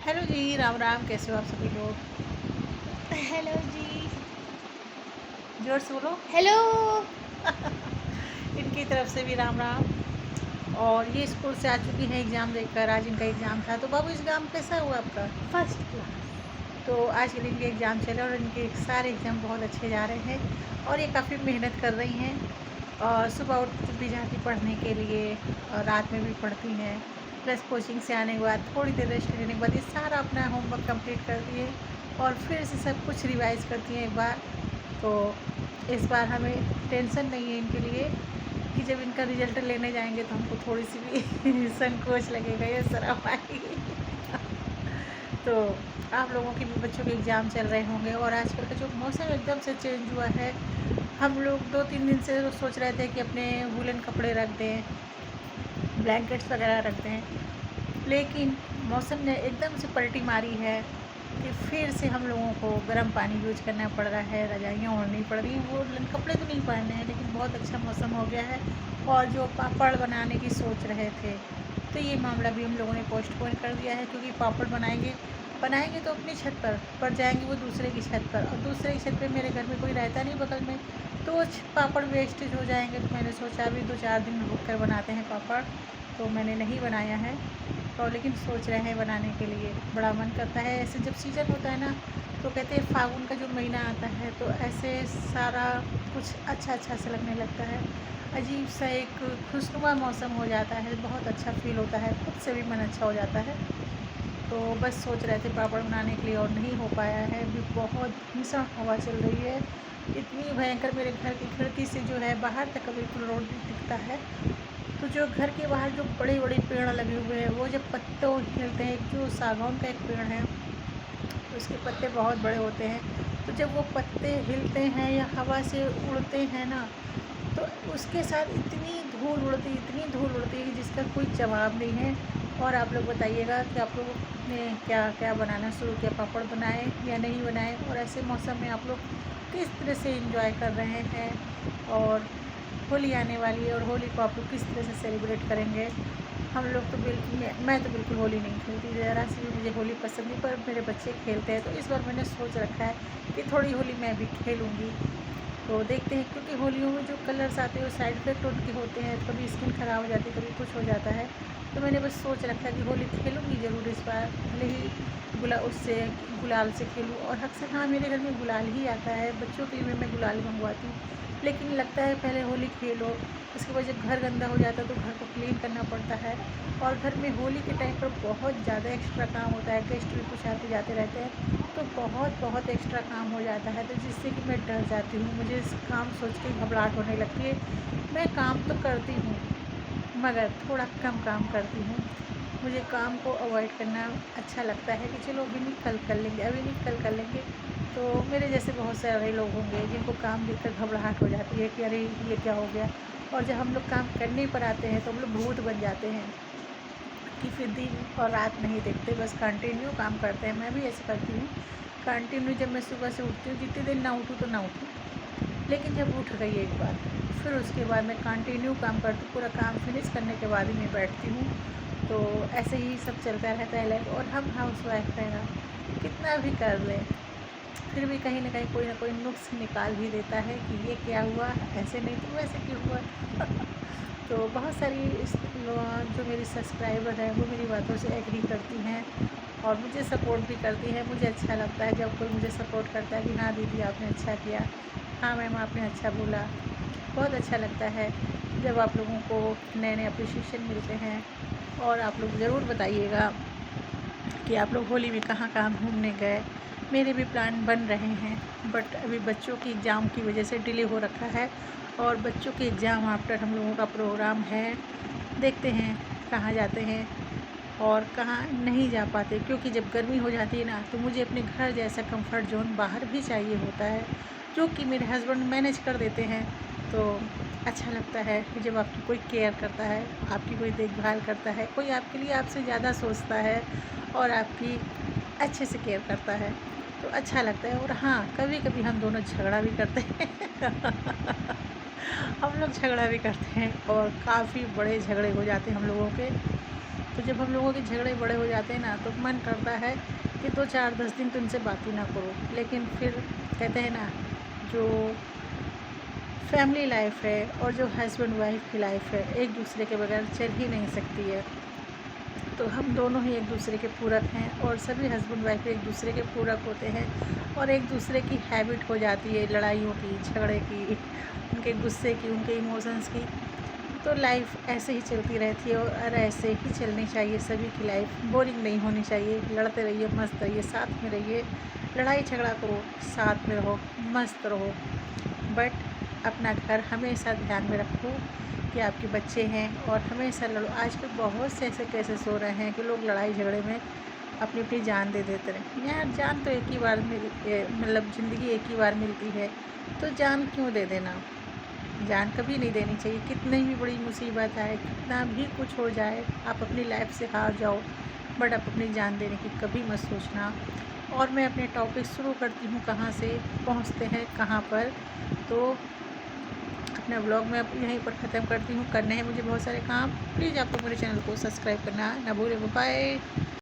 Hello जी, राम राम। कैसे हो आप सभी लोग? हेलो जी। जोर से बोलो। हेलो। इनकी तरफ से भी राम राम। और ये स्कूल से आ चुकी हैं एग्ज़ाम देकर। आज इनका एग्ज़ाम था। तो बाबू, एग्ज़ाम कैसा हुआ आपका? First class. तो आज के दिन इनके एग्ज़ाम चले और इनके सारे एग्ज़ाम बहुत अच्छे जा रहे हैं और ये काफ़ी मेहनत कर रही हैं। और सुबह उठ भी जाती पढ़ने के लिए और रात में भी पढ़ती हैं। प्लस कोचिंग से आने के बाद थोड़ी देर रेस्ट लेने के बाद ये सारा अपना होमवर्क कंप्लीट करती है और फिर से सब कुछ रिवाइज़ करती हैं एक बार। तो इस बार हमें टेंशन नहीं है इनके लिए कि जब इनका रिज़ल्ट लेने जाएंगे तो हमको थोड़ी सी भी संकोच लगेगा या शर्म आएगी। तो आप लोगों के भी बच्चों के एग्ज़ाम चल रहे होंगे और आजकल का जो मौसम एकदम से चेंज हुआ है। हम लोग 2-3 दिन से तो सोच रहे थे कि अपने वूलन कपड़े रख दें, ब्लैंकेट्स वगैरह रख दें, लेकिन मौसम ने एकदम से पलटी मारी है कि फिर से हम लोगों को गर्म पानी यूज करना पड़ रहा है, रजाइयाँ ओढ़नी पड़ रही हैं। वूलन कपड़े तो नहीं पहनने हैं, लेकिन बहुत अच्छा मौसम हो गया है। और जो पापड़ बनाने की सोच रहे थे, तो ये मामला भी हम लोगों ने पोस्टपोन कर दिया है, क्योंकि पापड़ बनाएंगे बनाएंगे तो अपनी छत पर जाएंगे वो दूसरे की छत पर, और दूसरे की छत पे मेरे घर में कोई रहता नहीं बगल में, तो वो पापड़ वेस्टेज हो जाएंगे। तो मैंने सोचा अभी 2-4 दिन रुक कर बनाते हैं पापड़। तो मैंने नहीं बनाया है, और लेकिन सोच रहे हैं बनाने के लिए। बड़ा मन करता है ऐसे जब सीज़न होता है ना। तो कहते हैं फागुन का जो महीना आता है तो ऐसे सारा कुछ अच्छा अच्छा सा लगने लगता है। अजीब सा एक खुशनुमा मौसम हो जाता है, बहुत अच्छा फील होता है, खुद से भी मन अच्छा हो जाता है। तो बस सोच रहे थे पापड़ बनाने के लिए और नहीं हो पाया है। अभी बहुत भीषण हवा चल रही है, इतनी भयंकर। मेरे घर की खिड़की से जो है बाहर तक बिल्कुल रोड दिखता है। तो जो घर के बाहर जो बड़े बड़े पेड़ लगे हुए हैं, वो जब पत्ते हिलते हैं, एक जो सागौन का एक पेड़ है, उसके पत्ते बहुत बड़े होते हैं। तो जब वो पत्ते हिलते हैं या हवा से उड़ते हैं ना, तो उसके साथ इतनी धूल उड़ती है कि जिसका कोई जवाब नहीं है। और आप लोग बताइएगा कि आप लोगों ने क्या क्या बनाना शुरू किया, पापड़ बनाए या नहीं बनाए, और ऐसे मौसम में आप लोग किस तरह से एंजॉय कर रहे हैं। और होली आने वाली है और होली को आप लोग किस तरह से सेलिब्रेट करेंगे। हम लोग तो बिल्कुल, मैं तो बिल्कुल होली नहीं खेलती, ज़रा सी भी मुझे होली पसंद नहीं, पर मेरे बच्चे खेलते हैं। तो इस बार मैंने सोच रखा है कि थोड़ी होली मैं भी खेलूँगी। तो देखते हैं, क्योंकि होलियों में जो कलर्स आते हैं वो साइड इफेक्ट उनके होते हैं, कभी स्किन ख़राब हो जाती है, कभी कुछ हो जाता है। तो मैंने बस सोच रखा है कि होली खेलूँगी ज़रूर इस बार, भले ही गुलाल से खेलूँ। और अक्सर हाँ, मेरे घर में गुलाल ही आता है, बच्चों के लिए मैं गुलाल मंगवाती हूँ। लेकिन लगता है पहले होली खेलो, उसके बाद जब घर गंदा हो जाता है तो घर को क्लीन करना पड़ता है। और घर में होली के टाइम पर बहुत ज़्यादा एक्स्ट्रा काम होता है, गेस्ट भी कुछ आते जाते रहते हैं, तो बहुत बहुत एक्स्ट्रा काम हो जाता है। तो जिससे कि मैं डर जाती हूँ, मुझे इस काम सोच के घबराहट होने लगती है। मैं काम तो करती हूँ, मगर थोड़ा कम काम करती हूँ। मुझे काम को अवॉइड करना अच्छा लगता है कि चलो अभी नहीं कल कर लेंगे, अभी नहीं कल कर लेंगे। तो मेरे जैसे बहुत सारे लोग होंगे जिनको काम देखकर घबराहट हो जाती है कि अरे ये क्या हो गया। और जब हम लोग काम करने पर आते हैं तो हम लोग भूत बन जाते हैं कि फिर दिन और रात नहीं देखते, बस कंटिन्यू काम करते हैं। मैं भी ऐसे करती हूँ कंटिन्यू। जब मैं सुबह से उठती हूँ, जितने दिन ना उठूँ तो ना उठूँ, लेकिन जब उठ गई एक बार, फिर उसके बाद मैं कंटिन्यू काम करती हूँ। पूरा काम फिनिश करने के बाद ही मैं बैठती हूँ। तो ऐसे ही सब चलता रहता है लाइफ। और हम हाउस वाइफ हैं ना, कितना भी कर लें, फिर भी कहीं ना कोई नुक्स निकाल भी देता है कि ये क्या हुआ, ऐसे नहीं तो वैसे क्यों हुआ। तो बहुत सारी जो मेरी सब्सक्राइबर हैं वो मेरी बातों से एग्री करती हैं और मुझे सपोर्ट भी करती हैं। मुझे अच्छा लगता है जब कोई मुझे सपोर्ट करता है कि हाँ दीदी आपने अच्छा किया, हाँ मैम आपने अच्छा बोला। बहुत अच्छा लगता है जब आप लोगों को नए नए अप्रिशिएशन मिलते हैं। और आप लोग ज़रूर बताइएगा कि आप लोग होली में कहाँ कहाँ घूमने गए। मेरे भी प्लान बन रहे हैं, बट अभी बच्चों की एग्ज़ाम की वजह से डिले हो रखा है। और बच्चों के एग्ज़ाम आफ्टर हम लोगों का प्रोग्राम है। देखते हैं कहाँ जाते हैं और कहाँ नहीं जा पाते, क्योंकि जब गर्मी हो जाती है ना तो मुझे अपने घर जैसा कंफर्ट जोन बाहर भी चाहिए होता है, जो कि मेरे हस्बैंड मैनेज कर देते हैं। तो अच्छा लगता है कि जब आपकी कोई केयर करता है, आपकी कोई देखभाल करता है, कोई आपके लिए आपसे ज़्यादा सोचता है और आपकी अच्छे से केयर करता है, तो अच्छा लगता है। और हाँ, कभी कभी हम दोनों झगड़ा भी करते हैं। हम लोग झगड़ा भी करते हैं और काफ़ी बड़े झगड़े हो जाते हैं हम लोगों के। तो जब हम लोगों के झगड़े बड़े हो जाते हैं ना, तो मन करता है कि 2-4-10 दिन तो उनसे बात ही ना करो। लेकिन फिर कहते हैं ना, जो फैमिली लाइफ है और जो हस्बैंड वाइफ की लाइफ है, एक दूसरे के बगैर चल ही नहीं सकती है। तो हम दोनों ही एक दूसरे के पूरक हैं, और सभी हस्बैंड वाइफ एक दूसरे के पूरक होते हैं, और एक दूसरे की हैबिट हो जाती है लड़ाइयों की, झगड़े की, उनके गुस्से की, उनके इमोशंस की। तो लाइफ ऐसे ही चलती रहती है, और ऐसे ही चलनी चाहिए सभी की लाइफ। बोरिंग नहीं होनी चाहिए, लड़ते रहिए, मस्त रहिए, साथ में रहिए, लड़ाई झगड़ा करो, साथ में रहो, मस्त रहो। बट अपना घर हमेशा ध्यान में रखो कि आपके बच्चे हैं, और हमेशा लड़ो। आजकल बहुत से ऐसे केसेस हो रहे हैं कि लोग लड़ाई झगड़े में अपनी अपनी जान दे देते हैं। यार, जान तो एक ही बार मतलब ज़िंदगी एक ही बार मिलती है, तो जान क्यों दे देना। जान कभी नहीं देनी चाहिए। कितनी भी बड़ी मुसीबत आए, कितना भी कुछ हो जाए, आप अपनी लाइफ से हार जाओ, बट आप अपनी जान देने की कभी मत सोचना। और मैं अपने टॉपिक शुरू करती हूँ, कहाँ से पहुँचते हैं कहाँ पर। तो अपने ब्लॉग में अब यहीं पर ख़त्म करती हूँ। करने हैं मुझे बहुत सारे काम। प्लीज़ आप लोग मेरे चैनल को सब्सक्राइब करना ना भूलें। बाय।